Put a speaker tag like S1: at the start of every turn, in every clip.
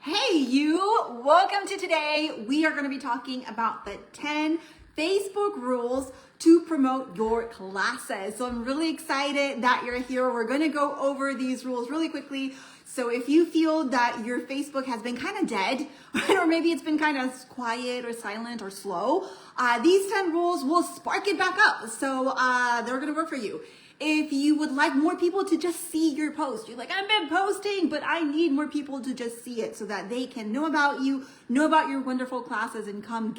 S1: Hey you, welcome to today. We are going to be talking about the 10 Facebook rules to promote your classes. So I'm really excited that you're here. We're going to go over these rules really quickly. So if you feel that your Facebook has been kind of dead, right, or maybe it's been kind of quiet or silent or slow, these 10 rules will spark it back up. So they're going to work for you. If you would like more people to just see your post, you're like, I've been posting, but I need more people to just see it so that they can know about you, know about your wonderful classes, and come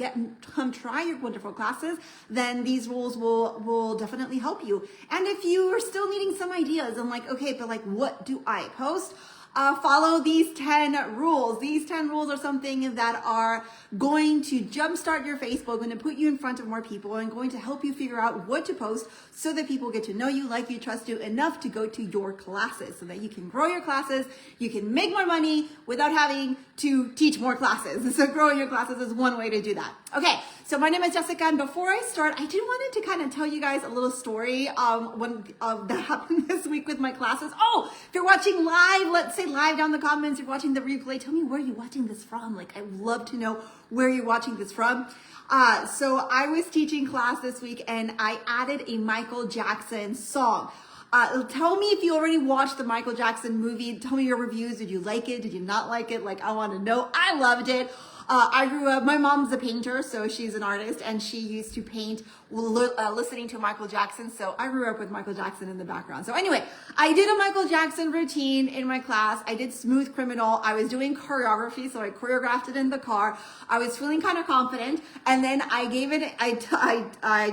S1: try your wonderful classes, then these rules will definitely help you. And if you are still needing some ideas and like, okay, but like, what do I post? Follow these 10 rules. These 10 rules are something that are going to jumpstart your Facebook, going to put you in front of more people, and going to help you figure out what to post so that people get to know you, like you, trust you enough to go to your classes so that you can grow your classes, you can make more money without having to teach more classes. So growing your classes is one way to do that. Okay, so my name is Jessica, and before I start, I did wanted to kind of tell you guys a little story that happened this week with my classes. Oh, if you're watching live, let's say live down in the comments, you're watching the replay, tell me where you're watching this from. Like, I'd love to know where you're watching this from. So I was teaching class this week and I added a Michael Jackson song. Tell me if you already watched the Michael Jackson movie. Tell me your reviews. Did you like it? Did you not like it? Like, I want to know. I loved it. I grew up, my mom's a painter, so she's an artist, and she used to paint listening to Michael Jackson, so I grew up with Michael Jackson in the background. So anyway, I did a Michael Jackson routine in my class. I did Smooth Criminal. I was doing choreography, so I choreographed it in the car. I was feeling kind of confident, and then I gave it, I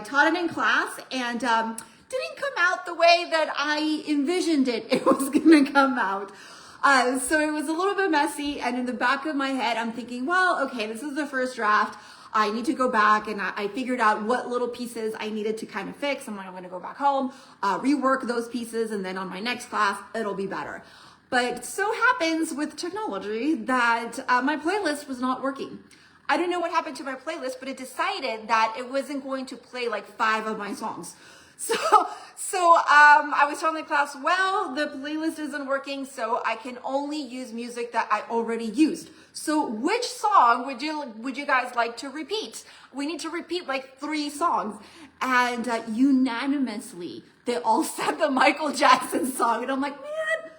S1: taught it in class, and didn't come out the way that I envisioned it was gonna come out. So it was a little bit messy, and in the back of my head, I'm thinking, well, okay, this is the first draft. I need to go back, and I figured out what little pieces I needed to kind of fix. I'm like, I'm going to go back home, rework those pieces, and then on my next class, it'll be better. But so happens with technology that my playlist was not working. I don't know what happened to my playlist, but it decided that it wasn't going to play like 5 of my songs. So I was telling the class, well, the playlist isn't working, so I can only use music that I already used. So which song would you guys like to repeat? We need to repeat like 3 songs. And unanimously, they all said the Michael Jackson song. And I'm like, man,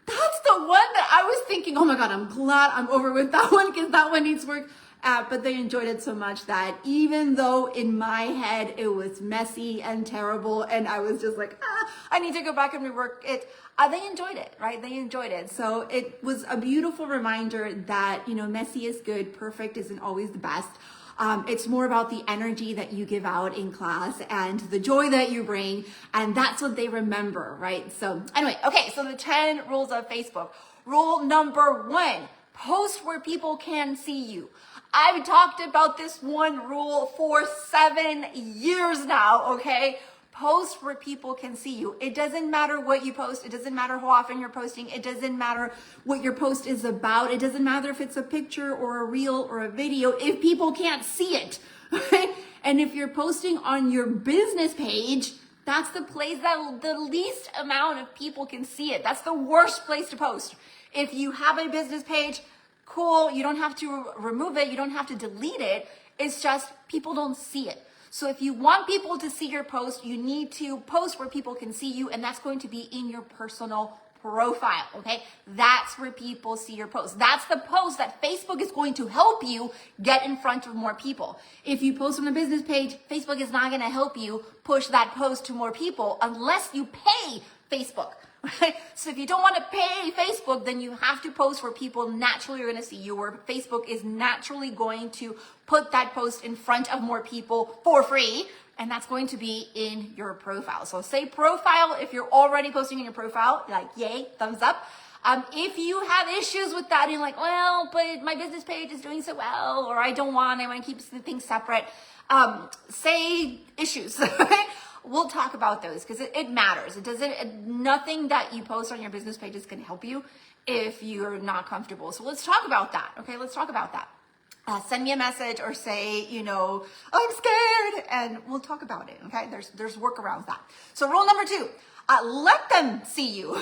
S1: that's the one that I was thinking, oh my God, I'm glad I'm over with that one because that one needs work. But they enjoyed it so much that even though in my head it was messy and terrible and I was just like, I need to go back and rework it, they enjoyed it, right? They enjoyed it. So it was a beautiful reminder that, you know, messy is good, perfect isn't always the best. It's more about the energy that you give out in class and the joy that you bring, and that's what they remember, right? So anyway, okay, so the 10 rules of Facebook. Rule number 1, post where people can see you. I've talked about this one rule for 7 years now, okay? Post where people can see you. It doesn't matter what you post. It doesn't matter how often you're posting. It doesn't matter what your post is about. It doesn't matter if it's a picture or a reel or a video if people can't see it, right? And if you're posting on your business page, that's the place that the least amount of people can see it. That's the worst place to post. If you have a business page, cool, you don't have to remove it, you don't have to delete it, it's just people don't see it. So if you want people to see your post, you need to post where people can see you, and that's going to be in your personal profile, okay? That's where people see your post. That's the post that Facebook is going to help you get in front of more people. If you post on a business page, Facebook is not gonna help you push that post to more people unless you pay Facebook. Right? So if you don't want to pay Facebook, then you have to post where people naturally are going to see you, where Facebook is naturally going to put that post in front of more people for free, and that's going to be in your profile. So say profile if you're already posting in your profile, like yay, thumbs up. If you have issues with that and you're like, well, but my business page is doing so well, or I want to keep things separate, say issues, right? We'll talk about those because it matters. Nothing that you post on your business page is going to help you if you're not comfortable. So let's talk about that. Okay, let's talk about that. Send me a message or say, oh, I'm scared, and we'll talk about it. Okay, there's workarounds that. So rule number 2, let them see you.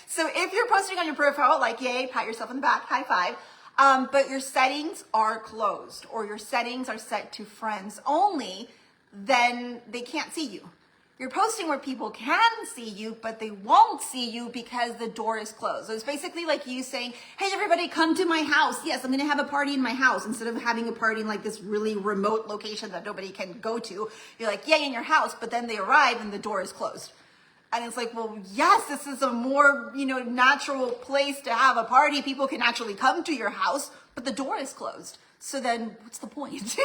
S1: So if you're posting on your profile, like yay, pat yourself on the back, high five. but your settings are closed or your settings are set to friends only, then they can't see you. You're posting where people can see you, but they won't see you because the door is closed. So it's basically like you saying, hey, everybody, come to my house. Yes, I'm going to have a party in my house. Instead of having a party in like this really remote location that nobody can go to, you're like, yay, in your house. But then they arrive and the door is closed. And it's like, well, yes, this is a more, natural place to have a party. People can actually come to your house, but the door is closed. So then what's the point?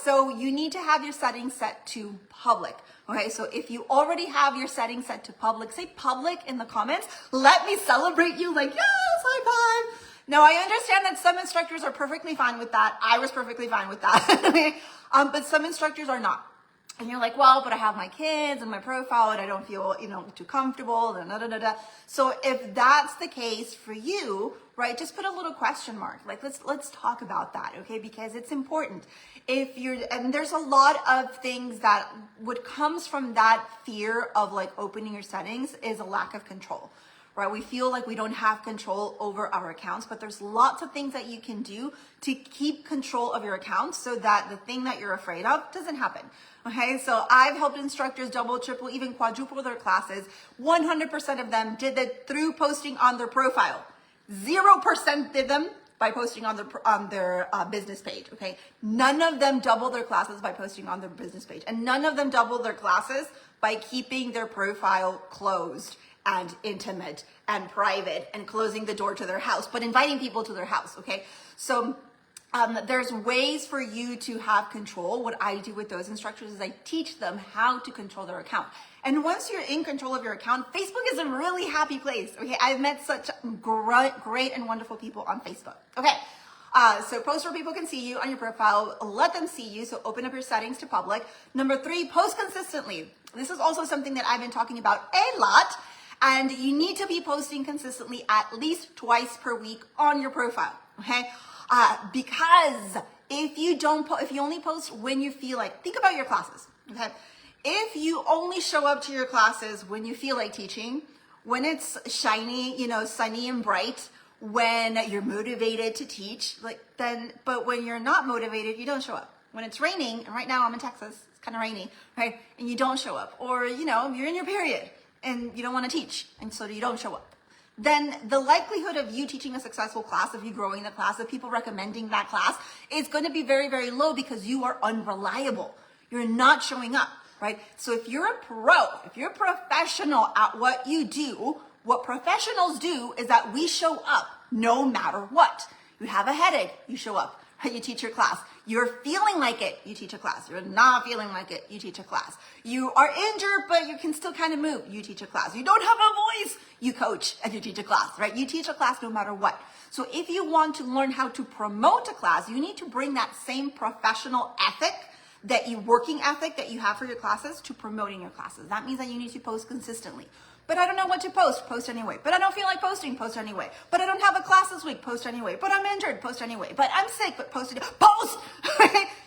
S1: So you need to have your settings set to public. Okay, so if you already have your settings set to public, say public in the comments. Let me celebrate you like, yes, high five. Now, I understand that some instructors are perfectly fine with that. I was perfectly fine with that. But some instructors are not. And you're like, well, but I have my kids and my profile and I don't feel, too comfortable. So if that's the case for you, right, just put a little question mark. Like, let's talk about that, okay? Because it's important. And there's a lot of things that what comes from that fear of like opening your settings is a lack of control. Right? We feel like we don't have control over our accounts, but there's lots of things that you can do to keep control of your accounts so that the thing that you're afraid of doesn't happen. Okay, so I've helped instructors double, triple, even quadruple their classes. 100% of them did it through posting on their profile. 0% did them by posting on their business page. Okay, none of them doubled their classes by posting on their business page, and none of them doubled their classes by keeping their profile closed and intimate and private and closing the door to their house, but inviting people to their house, okay? So there's ways for you to have control. What I do with those instructors is I teach them how to control their account. And once you're in control of your account, Facebook is a really happy place, okay? I've met such great and wonderful people on Facebook, okay? So post where people can see you on your profile, let them see you, so open up your settings to public. Number 3, post consistently. This is also something that I've been talking about a lot. And you need to be posting consistently at least twice per week on your profile, okay? Because if you only post when you feel like, think about your classes, okay? If you only show up to your classes when you feel like teaching, when it's shiny, sunny and bright, when you're motivated to teach, but when you're not motivated, you don't show up. When it's raining, and right now I'm in Texas, it's kind of rainy, right? And you don't show up, or you're in your period and you don't want to teach, and so you don't show up, then the likelihood of you teaching a successful class, of you growing the class, of people recommending that class is going to be very, very low because you are unreliable. You're not showing up, right? So if you're a pro, if you're a professional at what you do, what professionals do is that we show up no matter what. You have a headache, you show up. You teach your class. You're feeling like it, you teach a class. You're not feeling like it, you teach a class. You are injured, but you can still kind of move, you teach a class. You don't have a voice, you coach and you teach a class, right? You teach a class no matter what. So if you want to learn how to promote a class, you need to bring that same professional ethic, working ethic that you have for your classes to promoting your classes. That means that you need to post consistently. But I don't know what to post anyway. But I don't feel like posting, post anyway. But I don't have a class this week, post anyway. But I'm injured, post anyway. But I'm sick, but post.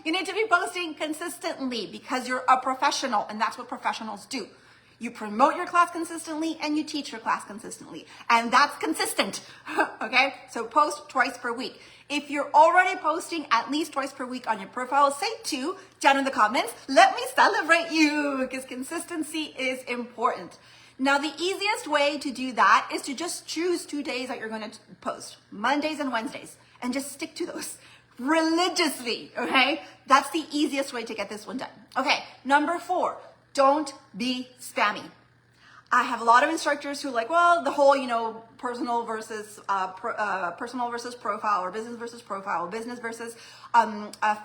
S1: You need to be posting consistently because you're a professional, and that's what professionals do. You promote your class consistently and you teach your class consistently. And that's consistent, okay? So post twice per week. If you're already posting at least twice per week on your profile, say 2 down in the comments. Let me celebrate you because consistency is important. Now, the easiest way to do that is to just choose 2 days that you're going to post, Mondays and Wednesdays, and just stick to those religiously, okay? That's the easiest way to get this one done. Okay, number 4, don't be spammy. I have a lot of instructors who are like, well, the whole, personal versus profile, or business versus profile, business versus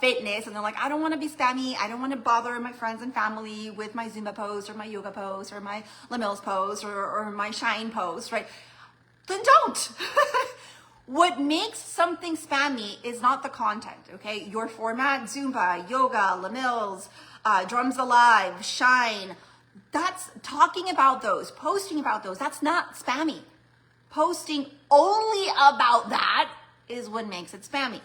S1: fitness. And they're like, I don't want to be spammy. I don't want to bother my friends and family with my Zumba post or my yoga post or my Les Mills post or my Shine post, right? Then don't. What makes something spammy is not the content, okay? Your format, Zumba, yoga, Les Mills, Drums Alive, Shine, that's talking about those, posting about those. That's not spammy. Posting only about that is what makes it spammy,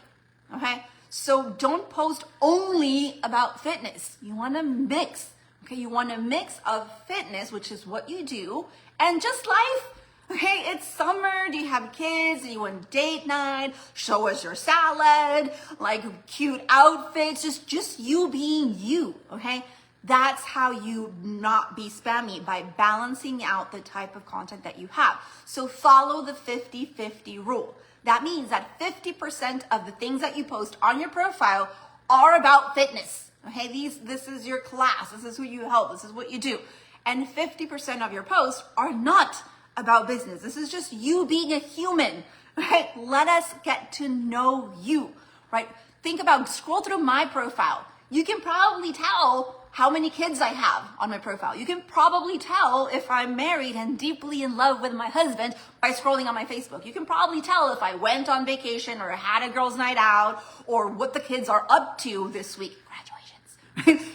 S1: okay? So don't post only about fitness. You want to mix, okay? You want a mix of fitness, which is what you do, and just life. Okay, it's summer. Do you have kids? Do you want date night? Show us your salad, like cute outfits, just you being you, okay? That's how you not be spammy, by balancing out the type of content that you have. So follow the 50-50 rule. That means that 50% of the things that you post on your profile are about fitness. Okay, this is your class, this is who you help, this is what you do. And 50% of your posts are not about business. This is just you being a human, right? Let us get to know you, right? Think about, scroll through my profile. You can probably tell how many kids I have on my profile. You can probably tell if I'm married and deeply in love with my husband by scrolling on my Facebook. You can probably tell if I went on vacation or had a girls' night out or what the kids are up to this week. Congratulations.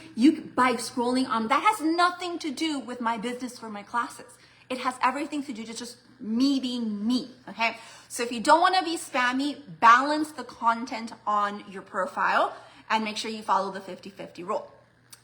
S1: By scrolling on, that has nothing to do with my business or my classes. It has everything to do with just me being me, okay? So if you don't want to be spammy, balance the content on your profile and make sure you follow the 50-50 rule.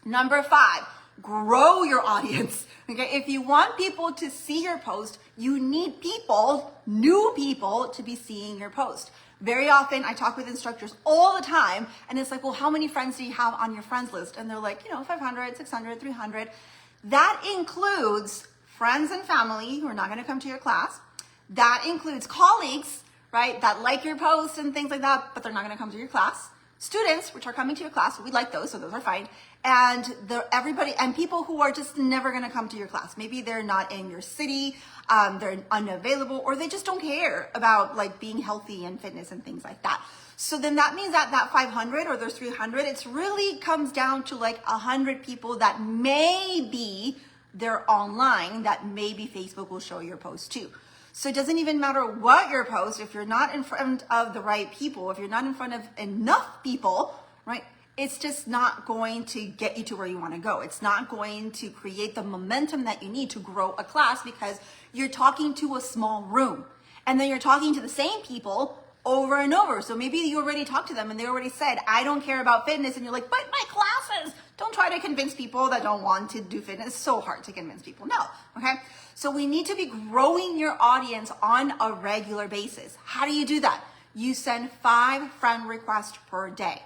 S1: Number 5, grow your audience. Okay, if you want people to see your post, you need people, new people, to be seeing your post. Very often I talk with instructors all the time, and it's like, well, how many friends do you have on your friends list? And they're like, 500, 600, 300. That includes friends and family who are not going to come to your class. That includes colleagues, right, that like your posts and things like that, but they're not going to come to your class. Students, which are coming to your class, we like those, so those are fine. And everybody, and people who are just never going to come to your class. Maybe they're not in your city, they're unavailable, or they just don't care about like being healthy and fitness and things like that. So then that means that 500 or those 300, it's really comes down to like 100 people that maybe they're online, that maybe Facebook will show your post to. So it doesn't even matter what your post, if you're not in front of the right people, if you're not in front of enough people, right? It's just not going to get you to where you want to go. It's not going to create the momentum that you need to grow a class, because you're talking to a small room and then you're talking to the same people over and over. So maybe you already talked to them and they already said, I don't care about fitness. And you're like, but my classes. Don't try to convince people that don't want to do fitness. It's so hard to convince people. No. Okay. So we need to be growing your audience on a regular basis. How do you do that? You send 5 friend requests per day.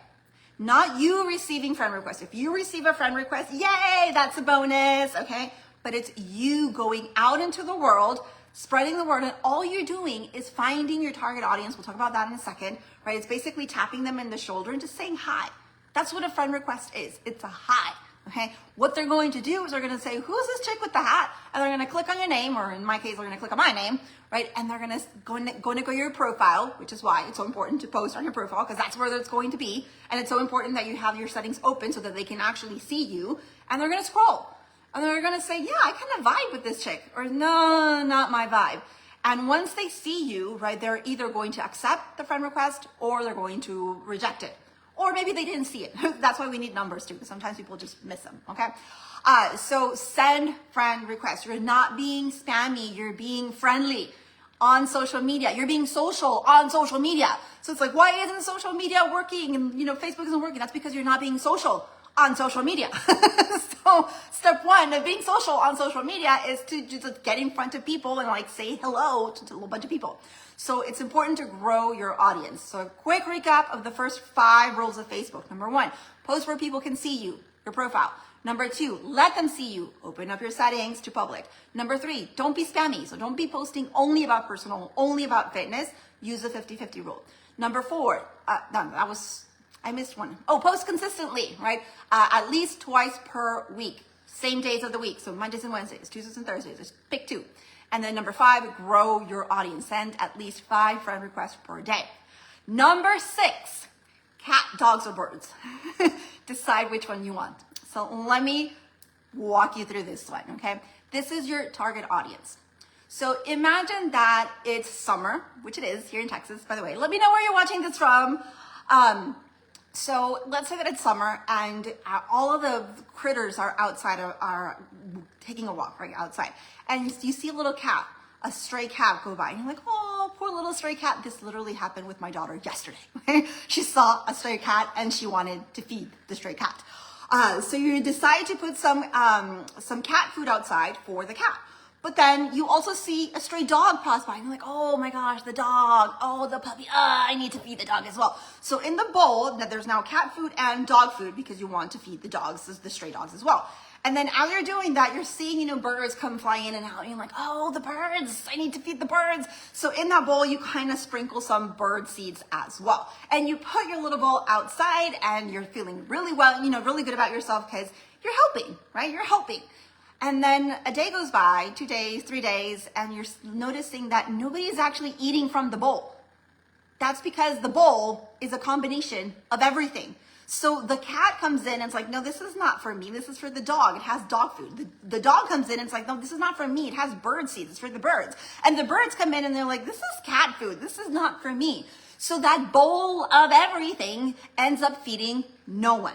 S1: Not you receiving friend requests. If you receive a friend request, yay, that's a bonus. Okay. But it's you going out into the world, spreading the word, and all you're doing is finding your target audience. We'll talk about that in a second, right? It's basically tapping them in the shoulder and just saying hi. That's what a friend request is. It's a hi, okay? What they're going to do is they're going to say, who's this chick with the hat? And they're going to click on your name, or in my case, they're going to click on my name, right? And they're going to go to your profile, which is why it's so important to post on your profile, because that's where it's going to be. And it's so important that you have your settings open so that they can actually see you. And they're going to scroll. And they're going to say, yeah, I kind of vibe with this chick, or no, not my vibe. And once they see you, right, they're either going to accept the friend request or they're going to reject it. Or maybe they didn't see it. That's why we need numbers too, because sometimes people just miss them, okay? So send friend requests. You're not being spammy, you're being friendly on social media. You're being social on social media. So it's like, why isn't social media working? And Facebook isn't working. That's because you're not being social on social media. So step 1 of being social on social media is to just get in front of people and like say hello to a little bunch of people. So it's important to grow your audience. So a quick recap of the first 5 rules of Facebook. Number 1, post where people can see you, your profile. Number 2, let them see you. Open up your settings to public. Number 3, don't be spammy. So don't be posting only about personal, only about fitness. Use the 50-50 rule. Number 4, I missed one. Oh, post consistently, right? At least twice per week. Same days of the week. So Mondays and Wednesdays, Tuesdays and Thursdays. Just pick 2. And then number 5, grow your audience. Send at least 5 friend requests per day. Number 6, cat, dogs, or birds. Decide which one you want. So let me walk you through this one, okay? This is your target audience. So imagine that it's summer, which it is here in Texas, by the way. Let me know where you're watching this from. So let's say that it's summer and all of the critters are outside, are taking a walk right outside. And you see a little cat, a stray cat go by. And you're like, oh, poor little stray cat. This literally happened with my daughter yesterday. She saw a stray cat and she wanted to feed the stray cat. So you decide to put some cat food outside for the cat. But then you also see a stray dog pass by and you're like, oh my gosh, the dog, oh, the puppy, I need to feed the dog as well. So in the bowl, there's now cat food and dog food because you want to feed the dogs, the stray dogs as well. And then as you're doing that, you're seeing, birds come flying in and out. And you're like, oh, the birds, I need to feed the birds. So in that bowl, you kind of sprinkle some bird seeds as well. And you put your little bowl outside and you're feeling really well, really good about yourself because you're helping, right? You're helping. And then a day goes by, 2 days, 3 days, and you're noticing that nobody is actually eating from the bowl. That's because the bowl is a combination of everything. So the cat comes in and it's like, no, this is not for me. This is for the dog. It has dog food. The dog comes in and it's like, no, this is not for me. It has bird seeds. It's for the birds. And the birds come in and they're like, this is cat food. This is not for me. So that bowl of everything ends up feeding no one.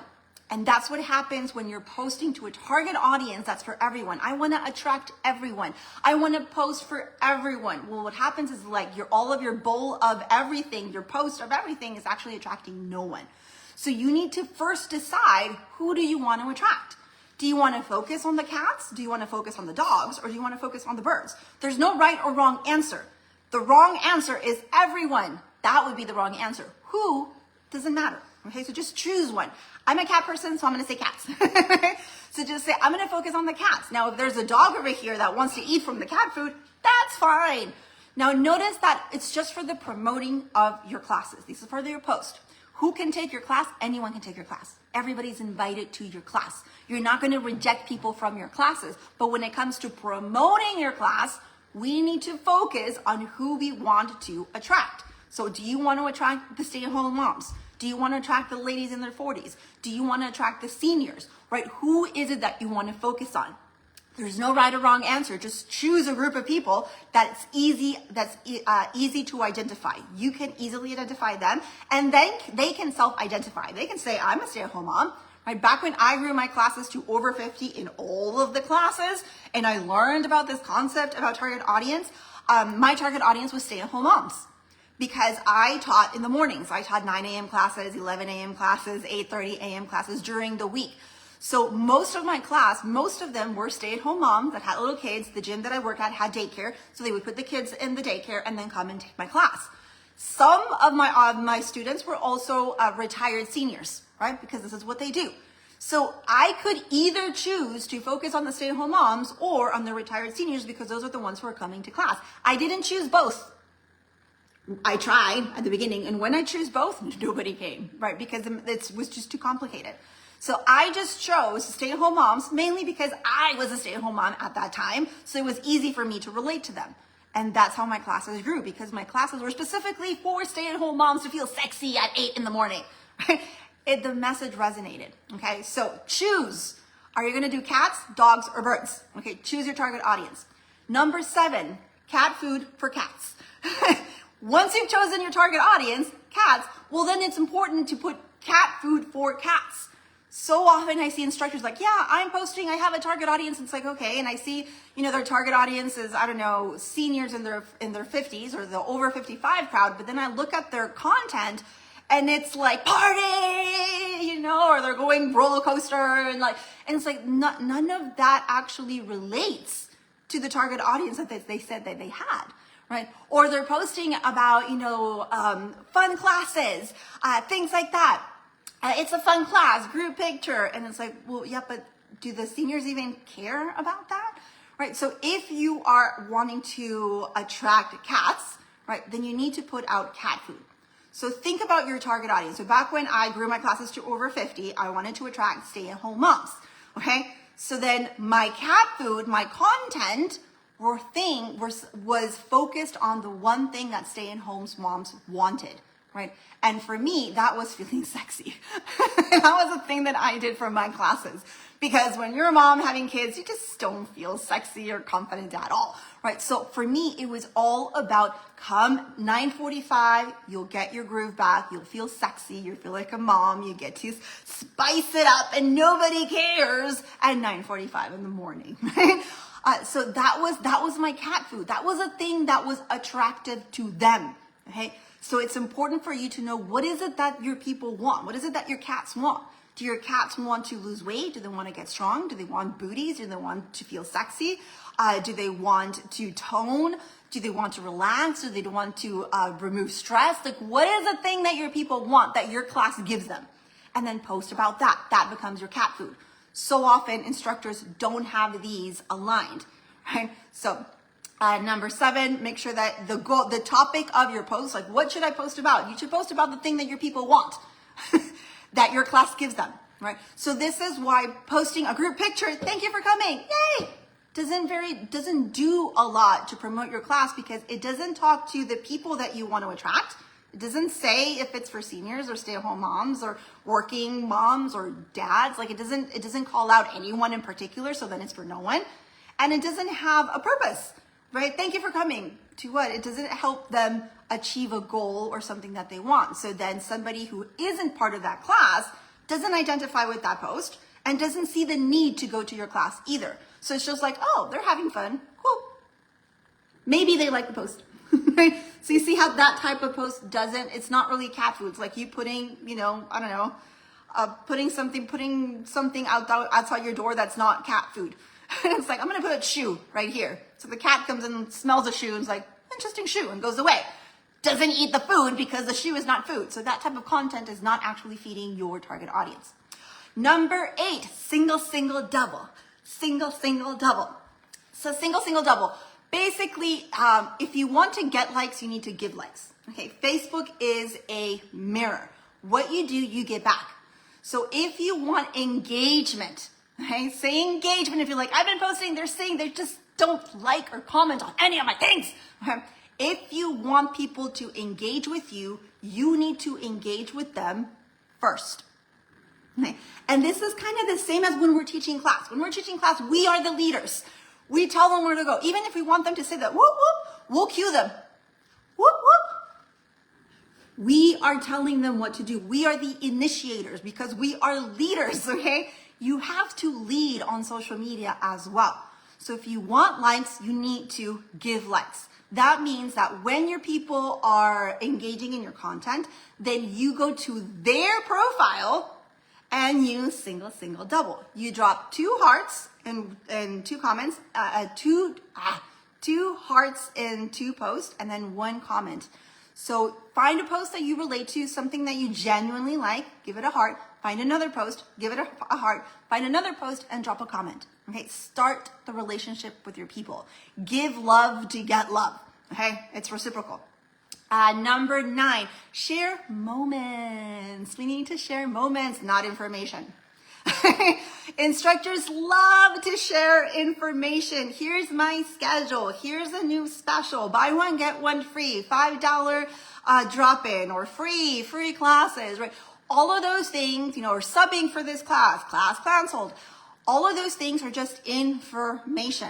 S1: And that's what happens when you're posting to a target audience that's for everyone. I want to attract everyone. I want to post for everyone. Well, what happens is like all of your bowl of everything, your post of everything is actually attracting no one. So you need to first decide, who do you want to attract? Do you want to focus on the cats? Do you want to focus on the dogs? Or do you want to focus on the birds? There's no right or wrong answer. The wrong answer is everyone. That would be the wrong answer. Who doesn't matter. Okay, so just choose one. I'm a cat person, so I'm going to say cats. So just say, I'm going to focus on the cats. Now, if there's a dog over here that wants to eat from the cat food, that's fine. Now, notice that it's just for the promoting of your classes. This is for your post. Who can take your class? Anyone can take your class. Everybody's invited to your class. You're not going to reject people from your classes. But when it comes to promoting your class, we need to focus on who we want to attract. So do you want to attract the stay-at-home moms? Do you want to attract the ladies in their 40s? Do you want to attract the seniors, right? Who is it that you want to focus on? There's no right or wrong answer. Just choose a group of people that's easy to identify. You can easily identify them, and then they can self-identify. They can say, I'm a stay-at-home mom. Right? Back when I grew my classes to over 50 in all of the classes, and I learned about this concept about target audience, my target audience was stay-at-home moms. Because I taught in the mornings. I taught 9 a.m. classes, 11 a.m. classes, 8:30 a.m. classes during the week. So most of my class, most of them were stay-at-home moms that had little kids. The gym that I work at had daycare, so they would put the kids in the daycare and then come and take my class. Some of my students were also retired seniors, right? Because this is what they do. So I could either choose to focus on the stay-at-home moms or on the retired seniors because those are the ones who are coming to class. I didn't choose both. I tried at the beginning, and when I chose both, nobody came, right? Because it was just too complicated. So I just chose stay-at-home moms, mainly because I was a stay-at-home mom at that time, so it was easy for me to relate to them. And that's how my classes grew, because my classes were specifically for stay-at-home moms to feel sexy at 8 in the morning. The message resonated, okay? So choose. Are you going to do cats, dogs, or birds? Okay, choose your target audience. Number 7, cat food for cats. Once you've chosen your target audience, cats, well, then it's important to put cat food for cats. So often I see instructors like, yeah, I'm posting, I have a target audience. It's like, okay. And I see, their target audience is, I don't know, seniors in their 50s or the over 55 crowd. But then I look at their content and it's like party, or they're going roller coaster and it's like none of that actually relates to the target audience that they said that they had. Right? Or they're posting about, fun classes, things like that. It's a fun class, group picture. And it's like, well, yeah, but do the seniors even care about that? Right? So if you are wanting to attract cats, right, then you need to put out cat food. So think about your target audience. So back when I grew my classes to over 50, I wanted to attract stay-at-home moms. Okay? So then my cat food, my content, or thing was focused on the one thing that stay-at-home moms wanted, right? And for me, that was feeling sexy. That was a thing that I did for my classes. Because when you're a mom having kids, you just don't feel sexy or confident at all, right? So for me, it was all about come 9:45, you'll get your groove back, you'll feel sexy, you'll feel like a mom, you get to spice it up, and nobody cares at 9:45 in the morning, right? So that was my cat food. That was a thing that was attractive to them. Okay. So it's important for you to know, what is it that your people want? What is it that your cats want? Do your cats want to lose weight? Do they want to get strong? Do they want booties? Do they want to feel sexy? Do they want to tone? Do they want to relax? Do they want to remove stress? Like, what is the thing that your people want that your class gives them? And then post about that. That becomes your cat food. So often instructors don't have these aligned, right? So number 7, make sure that the topic of your post, like what should I post about? You should post about the thing that your people want, that your class gives them, right? So this is why posting a group picture, thank you for coming, yay, doesn't do a lot to promote your class, because it doesn't talk to the people that you want to attract. It doesn't say if it's for seniors or stay-at-home moms or working moms or dads. Like, it doesn't call out anyone in particular, so then it's for no one. And it doesn't have a purpose, right? Thank you for coming. To what? It doesn't help them achieve a goal or something that they want. So then somebody who isn't part of that class doesn't identify with that post and doesn't see the need to go to your class either. So it's just like, oh, they're having fun. Cool. Maybe they like the post. Right? So you see how that type of post it's not really cat food. It's like you putting, putting something outside your door that's not cat food. And it's like, I'm going to put a shoe right here. So the cat comes in and smells the shoe and is like, interesting shoe, and goes away. Doesn't eat the food because the shoe is not food. So that type of content is not actually feeding your target audience. Number 8, single, double. Single, double. So single, double. Basically, if you want to get likes, you need to give likes. Okay, Facebook is a mirror. What you do, you get back. So if you want engagement, okay, say engagement. If you're like, I've been posting, they're saying they just don't like or comment on any of my things. Okay? If you want people to engage with you, you need to engage with them first. Okay? And this is kind of the same as when we're teaching class. When we're teaching class, we are the leaders. We tell them where to go. Even if we want them to say that, whoop, whoop, we'll cue them. Whoop, whoop. We are telling them what to do. We are the initiators because we are leaders, okay? You have to lead on social media as well. So if you want likes, you need to give likes. That means that when your people are engaging in your content, then you go to their profile and you single, double. You drop 2 hearts and 2 comments, 2 hearts in 2 posts, and then 1 comment. So find a post that you relate to, something that you genuinely like, give it a heart. Find another post, give it a heart. Find another post and drop a comment. Okay, start the relationship with your people. Give love to get love. Okay, it's reciprocal. Number 9, share moments. We need to share moments, not information. Instructors love to share information. Here's my schedule. Here's a new special. Buy one, get one free. $5 drop-in or free classes, right? All of those things, or subbing for this class canceled. All of those things are just information.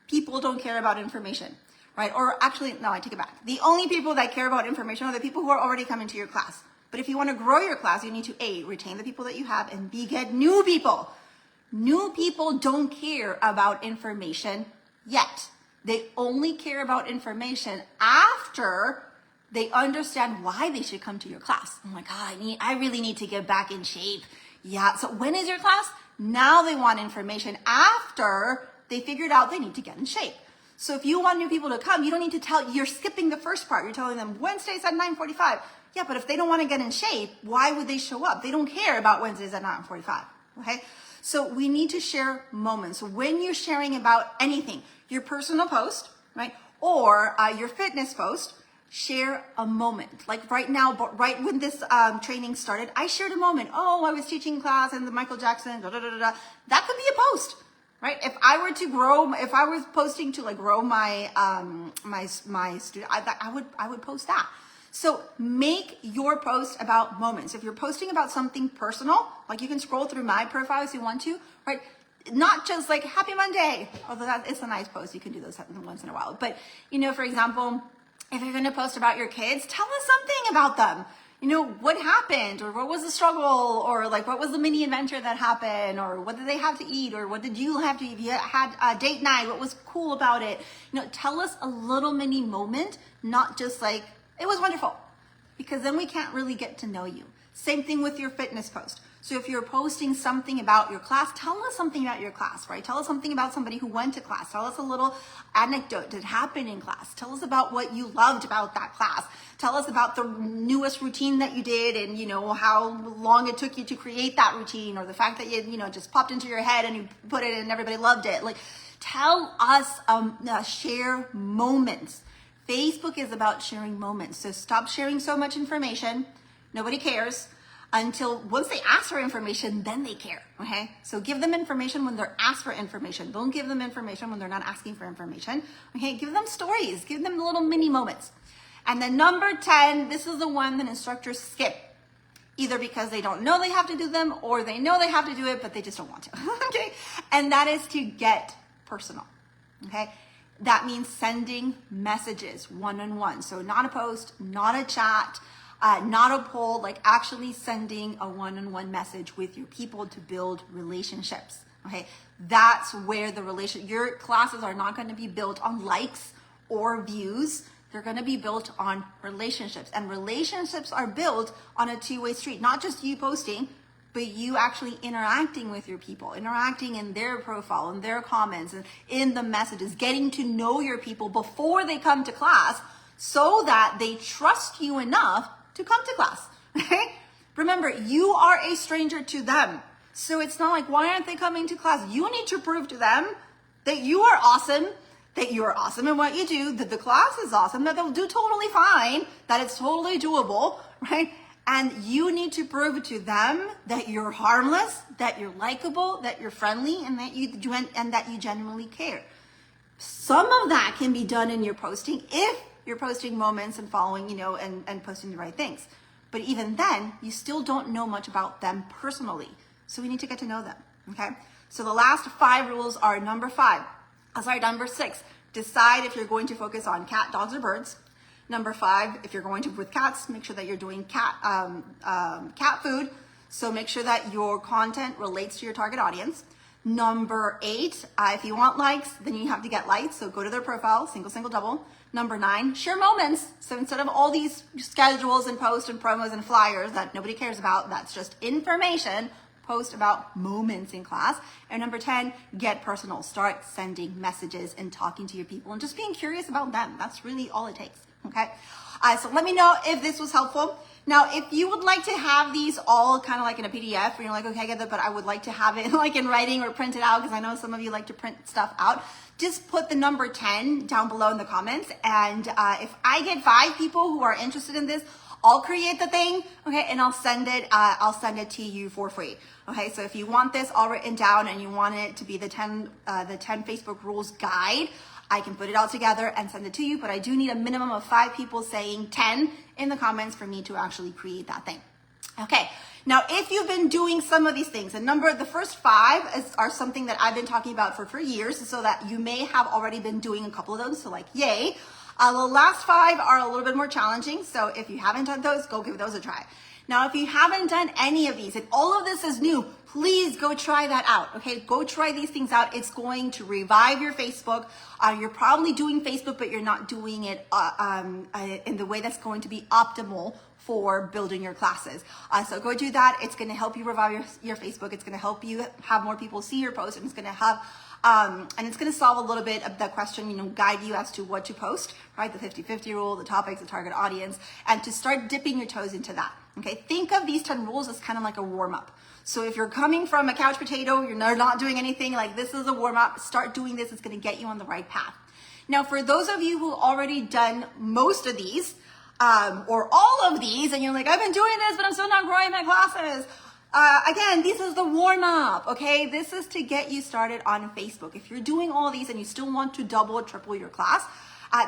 S1: People don't care about information. Right? Or actually, no, I take it back. The only people that care about information are the people who are already coming to your class. But if you want to grow your class, you need to A, retain the people that you have, and B, get new people. New people don't care about information yet. They only care about information after they understand why they should come to your class. I'm like, I really need to get back in shape. Yeah, so when is your class? Now they want information after they figured out they need to get in shape. So if you want new people to come, you don't need to you're skipping the first part. You're telling them Wednesdays at 9:45. Yeah, but if they don't want to get in shape, why would they show up? They don't care about Wednesdays at 9:45, okay? So we need to share moments. So when you're sharing about anything, your personal post, right? Or your fitness post, share a moment. Like right now, right when this training started, I shared a moment. Oh, I was teaching class and the Michael Jackson, da, da, da, da, da. That could be a post. Right? If I was posting to grow my my student, I would post that. So make your post about moments. If you're posting about something personal, like you can scroll through my profile if you want to, right? Not just like Happy Monday, although it's a nice post. You can do those once in a while. But for example, if you're going to post about your kids, tell us something about them. What happened, or what was the struggle, or what was the mini adventure that happened, or what did they have to eat, or what did you have to eat? If you had a date night, what was cool about it? Tell us a little mini moment, not just it was wonderful, because then we can't really get to know you. Same thing with your fitness post. So if you're posting something about your class, tell us something about your class, right? Tell us something about somebody who went to class. Tell us a little anecdote that happened in class. Tell us about what you loved about that class. Tell us about the newest routine that you did and, how long it took you to create that routine, or the fact that you just popped into your head and you put it and everybody loved it. Like, tell us, share moments. Facebook is about sharing moments. So stop sharing so much information. Nobody cares until once they ask for information, then they care, okay? So give them information when they're asked for information. Don't give them information when they're not asking for information, okay? Give them stories, give them little mini moments. And then number 10, this is the one that instructors skip, either because they don't know they have to do them or they know they have to do it, but they just don't want to, okay? And that is to get personal, okay? That means sending messages one-on-one. So not a post, not a chat, not a poll, like actually sending a one-on-one message with your people to build relationships, okay? That's where your classes are not gonna be built on likes or views. They're gonna be built on relationships, and relationships are built on a two-way street, not just you posting, but you actually interacting with your people, interacting in their profile, in their comments, and in the messages, getting to know your people before they come to class so that they trust you enough to come to class, okay? Remember, you are a stranger to them. So it's not like, why aren't they coming to class? You need to prove to them that you are awesome, in what you do, that the class is awesome, that they'll do totally fine, that it's totally doable, right? And you need to prove to them that you're harmless, that you're likable, that you're friendly, and that you genuinely care. Some of that can be done in your posting if you're posting moments and following, and posting the right things. But even then, you still don't know much about them personally. So we need to get to know them, okay? So the last 5 rules are number 6, decide if you're going to focus on cat, dogs, or birds. Number 5, if you're going to with cats, make sure that you're doing cat food. So make sure that your content relates to your target audience. Number 8, if you want likes, then you have to get likes. So go to their profile, single, double. Number 9, share moments. So instead of all these schedules and posts and promos and flyers that nobody cares about, that's just information, post about moments in class. And number 10, get personal. Start sending messages and talking to your people and just being curious about them. That's really all it takes, okay? So let me know if this was helpful. Now, if you would like to have these all kind of like in a PDF, and you're like, okay, I get that, but I would like to have it like in writing or print it out, because I know some of you like to print stuff out, just put the number 10 down below in the comments. And if I get 5 people who are interested in this, I'll create the thing, okay, and I'll send it to you for free. Okay, so if you want this all written down and you want it to be the 10 Facebook rules guide, I can put it all together and send it to you, but I do need a minimum of 5 people saying 10 in the comments for me to actually create that thing. Okay, now if you've been doing some of these things, the first 5 are something that I've been talking about for years, so that you may have already been doing a couple of those, so like, yay. The last 5 are a little bit more challenging, so if you haven't done those, go give those a try. Now, if you haven't done any of these, if all of this is new, please go try that out, okay? Go try these things out. It's going to revive your Facebook. You're probably doing Facebook, but you're not doing it in the way that's going to be optimal for building your classes. So go do that. It's going to help you revive your Facebook. It's going to help you have more people see your post, and it's going to have and it's going to solve a little bit of the question, guide you as to what to post, right? The 50-50 rule, the topics, the target audience, and to start dipping your toes into that. Okay, think of these 10 rules as kind of like a warm-up. So if you're coming from a couch potato, you're not doing anything, like this is a warm-up, start doing this. It's going to get you on the right path. Now, for those of you who already done most of these, or all of these, and you're like, I've been doing this, but I'm still not growing my classes. Again, this is the warm-up, okay? This is to get you started on Facebook. If you're doing all these and you still want to double or triple your class,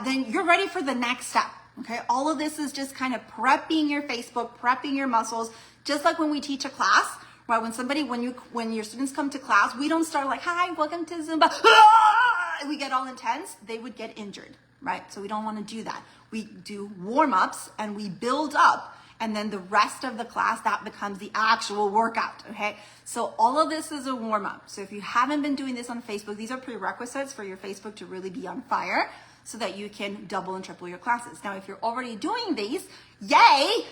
S1: then you're ready for the next step, okay? All of this is just kind of prepping your Facebook, prepping your muscles, just like when we teach a class, right? When your students come to class, we don't start like, hi, welcome to Zumba. We get all intense, they would get injured, right? So we don't want to do that. We do warm-ups and we build up, and then the rest of the class, that becomes the actual workout, okay? So all of this is a warm-up. So if you haven't been doing this on Facebook, these are prerequisites for your Facebook to really be on fire so that you can double and triple your classes. Now, if you're already doing these, yay,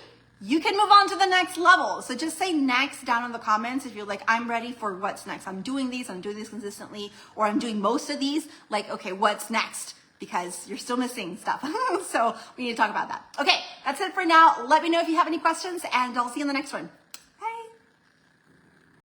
S1: you can move on to the next level. So just say next down in the comments if you're like, I'm ready for what's next. I'm doing these consistently, or I'm doing most of these. Like, okay, what's next? Because you're still missing stuff. So we need to talk about that. Okay, that's it for now. Let me know if you have any questions, and I'll see you in the next one.